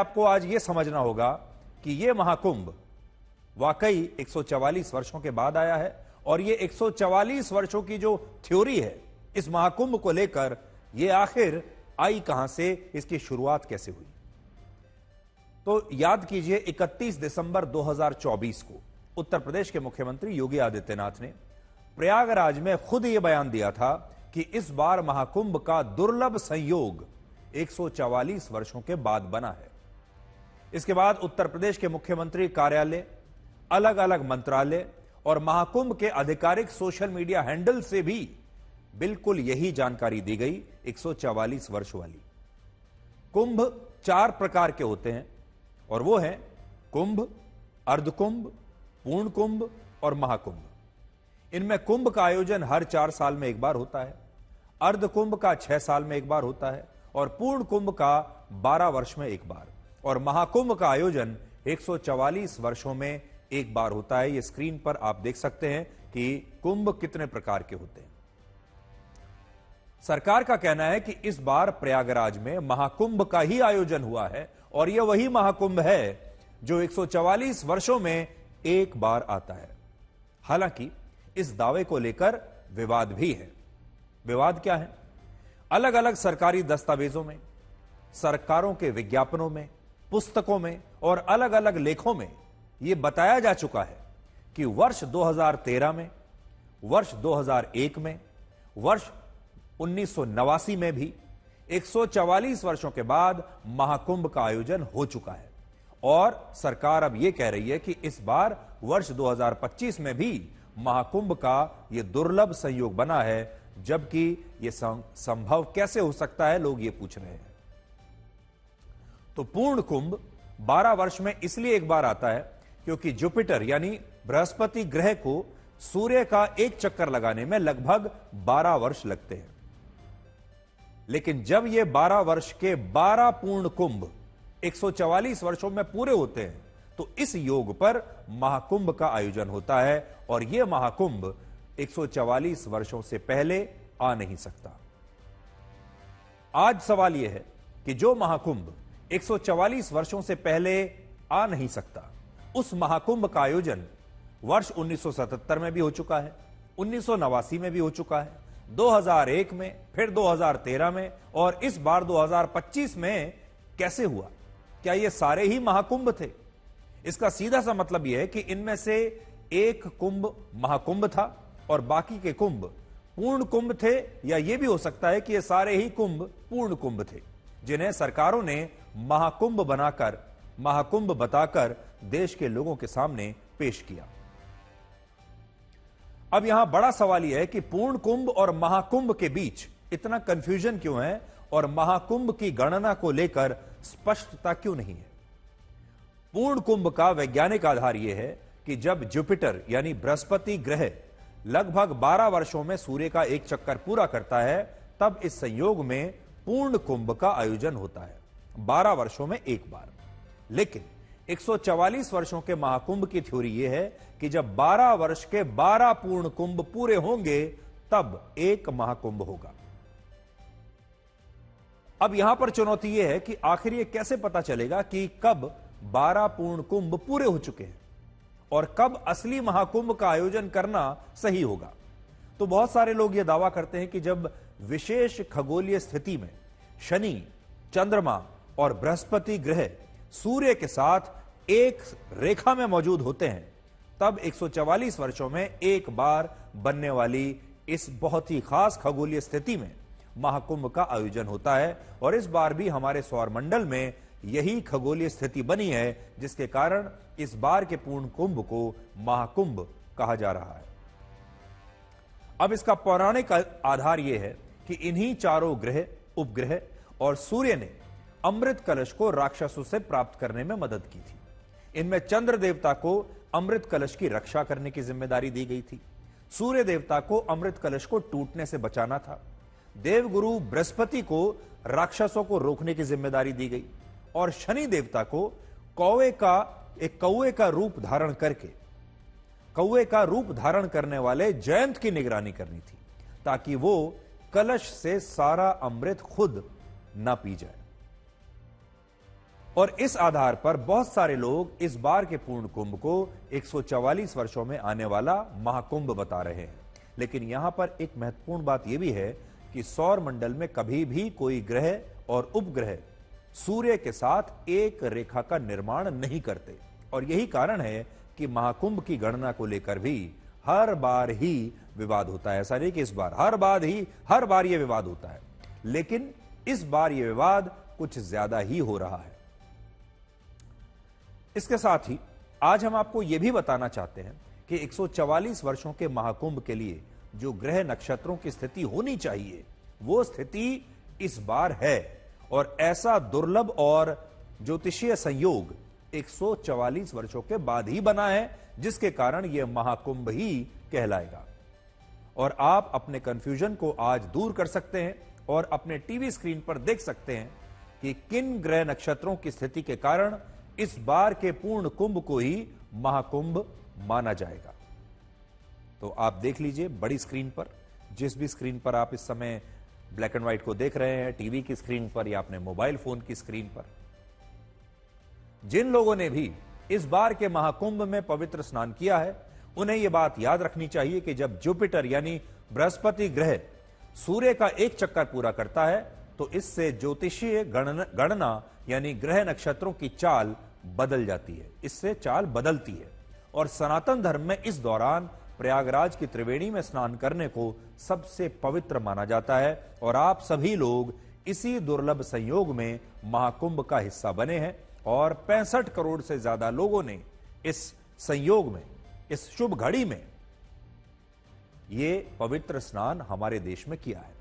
आपको आज यह समझना होगा कि यह महाकुंभ वाकई 144 वर्षों के बाद आया है, और यह 144 वर्षों की जो थ्योरी है इस महाकुंभ को लेकर, यह आखिर आई कहां से, इसकी शुरुआत कैसे हुई। तो याद कीजिए 31 दिसंबर 2024 को उत्तर प्रदेश के मुख्यमंत्री योगी आदित्यनाथ ने प्रयागराज में खुद यह बयान दिया था कि इस बार महाकुंभ का दुर्लभ संयोग 144 वर्षों के बाद बना है। इसके बाद उत्तर प्रदेश के मुख्यमंत्री कार्यालय, अलग अलग मंत्रालय और महाकुंभ के आधिकारिक सोशल मीडिया हैंडल से भी बिल्कुल यही जानकारी दी गई 144 वर्ष वाली। कुंभ 4 प्रकार के होते हैं और वो हैं कुंभ, अर्धकुंभ, पूर्ण कुंभ और महाकुंभ। इनमें कुंभ का आयोजन हर 4 साल में एक बार होता है, अर्धकुंभ का 6 साल में एक बार होता है और पूर्ण कुंभ का 12 वर्ष में एक बार, और महाकुंभ का आयोजन 144 वर्षों में एक बार होता है। ये स्क्रीन पर आप देख सकते हैं कि कुंभ कितने प्रकार के होते हैं। सरकार का कहना है कि इस बार प्रयागराज में महाकुंभ का ही आयोजन हुआ है और यह वही महाकुंभ है जो 144 वर्षों में एक बार आता है। हालांकि इस दावे को लेकर विवाद भी है। विवाद क्या है? अलग अलग सरकारी दस्तावेजों में, सरकारों के विज्ञापनों में, पुस्तकों में और अलग अलग लेखों में यह बताया जा चुका है कि वर्ष 2013 में, वर्ष 2001 में, वर्ष 1989 में भी 144 वर्षों के बाद महाकुंभ का आयोजन हो चुका है। और सरकार अब यह कह रही है कि इस बार वर्ष 2025 में भी महाकुंभ का यह दुर्लभ संयोग बना है, जबकि यह संभव कैसे हो सकता है, लोग ये पूछ रहे हैं। तो पूर्ण कुंभ 12 वर्ष में इसलिए एक बार आता है क्योंकि जुपिटर यानी बृहस्पति ग्रह को सूर्य का एक चक्कर लगाने में लगभग 12 वर्ष लगते हैं। लेकिन जब ये 12 वर्ष के 12 पूर्ण कुंभ 144 वर्षों में पूरे होते हैं तो इस योग पर महाकुंभ का आयोजन होता है और यह महाकुंभ 144 वर्षों से पहले आ नहीं सकता। आज सवाल यह है कि जो महाकुंभ 144 वर्षों से पहले आ नहीं सकता, उस महाकुंभ का आयोजन वर्ष 1977 में भी हो चुका है, 1989 में भी हो चुका है, 2001 में, फिर 2013 में और इस बार 2025 में कैसे हुआ? क्या ये सारे ही महाकुंभ थे? इसका सीधा सा मतलब यह है कि इनमें से एक कुंभ महाकुंभ था और बाकी के कुंभ पूर्ण कुंभ थे, या यह भी हो सकता है कि ये सारे ही कुंभ पूर्ण कुंभ थे जिन्हें सरकारों ने महाकुंभ बनाकर, महाकुंभ बताकर देश के लोगों के सामने पेश किया। अब यहां बड़ा सवाल यह है कि पूर्ण कुंभ और महाकुंभ के बीच इतना कंफ्यूजन क्यों है और महाकुंभ की गणना को लेकर स्पष्टता क्यों नहीं है। पूर्ण कुंभ का वैज्ञानिक आधार यह है कि जब जुपिटर यानी बृहस्पति ग्रह लगभग 12 वर्षों में सूर्य का एक चक्कर पूरा करता है, तब इस संयोग में पूर्ण कुंभ का आयोजन होता है 12 वर्षों में एक बार। लेकिन 144 वर्षों के महाकुंभ की थ्योरी यह है कि जब 12 वर्ष के 12 पूर्ण कुंभ पूरे होंगे तब एक महाकुंभ होगा। अब यहां पर चुनौती यह है कि आखिर यह कैसे पता चलेगा कि कब 12 पूर्ण कुंभ पूरे हो चुके हैं और कब असली महाकुंभ का आयोजन करना सही होगा। तो बहुत सारे लोग यह दावा करते हैं कि जब विशेष खगोलीय स्थिति में शनि, चंद्रमा और बृहस्पति ग्रह सूर्य के साथ एक रेखा में मौजूद होते हैं, तब 144 वर्षों में एक बार बनने वाली इस बहुत ही खास खगोलीय स्थिति में महाकुंभ का आयोजन होता है। और इस बार भी हमारे सौरमंडल में यही खगोलीय स्थिति बनी है, जिसके कारण इस बार के पूर्ण कुंभ को महाकुंभ कहा जा रहा है। अब इसका पौराणिक आधार यह है कि इन्हीं चारों ग्रह, उपग्रह और सूर्य ने अमृत कलश को राक्षसों से प्राप्त करने में मदद की थी। इनमें चंद्र देवता को अमृत कलश की रक्षा करने की जिम्मेदारी दी गई थी, सूर्य देवता को अमृत कलश को टूटने से बचाना था, देवगुरु बृहस्पति को राक्षसों को रोकने की जिम्मेदारी दी गई और शनि देवता को कौवे का रूप धारण करके, कौवे का रूप धारण करने वाले जयंत की निगरानी करनी थी ताकि वो कलश से सारा अमृत खुद ना पी जाए। और इस आधार पर बहुत सारे लोग इस बार के पूर्ण कुंभ को 144 वर्षों में आने वाला महाकुंभ बता रहे हैं। लेकिन यहां पर एक महत्वपूर्ण बात यह भी है कि सौर मंडल में कभी भी कोई ग्रह और उपग्रह सूर्य के साथ एक रेखा का निर्माण नहीं करते, और यही कारण है कि महाकुंभ की गणना को लेकर भी हर बार ही विवाद होता है। ऐसा नहीं कि इस बार, हर बार यह विवाद होता है, लेकिन इस बार यह विवाद कुछ ज्यादा ही हो रहा है। इसके साथ ही आज हम आपको यह भी बताना चाहते हैं कि 144 वर्षों के महाकुंभ के लिए जो ग्रह नक्षत्रों की स्थिति होनी चाहिए वो स्थिति इस बार है, और ऐसा दुर्लभ और ज्योतिषीय संयोग 144 वर्षों के बाद ही बना है, जिसके कारण यह महाकुंभ ही कहलाएगा। और आप अपने कंफ्यूजन को आज दूर कर सकते हैं और अपने टीवी स्क्रीन पर देख सकते हैं कि किन ग्रह नक्षत्रों की स्थिति के कारण इस बार के पूर्ण कुंभ को ही महाकुंभ माना जाएगा। तो आप देख लीजिए बड़ी स्क्रीन पर, जिस भी स्क्रीन पर आप इस समय ब्लैक एंड व्हाइट को देख रहे हैं, टीवी की स्क्रीन पर या अपने मोबाइल फोन की स्क्रीन पर, जिन लोगों ने भी इस बार के महाकुंभ में पवित्र स्नान किया है उन्हें यह बात याद रखनी चाहिए कि जब जुपिटर यानी बृहस्पति ग्रह सूर्य का एक चक्कर पूरा करता है तो इससे ज्योतिषीय गणना यानी ग्रह नक्षत्रों की चाल बदल जाती है, इससे चाल बदलती है। और सनातन धर्म में इस दौरान प्रयागराज की त्रिवेणी में स्नान करने को सबसे पवित्र माना जाता है, और आप सभी लोग इसी दुर्लभ संयोग में महाकुंभ का हिस्सा बने हैं, और 65 करोड़ से ज्यादा लोगों ने इस संयोग में, इस शुभ घड़ी में ये पवित्र स्नान हमारे देश में किया है।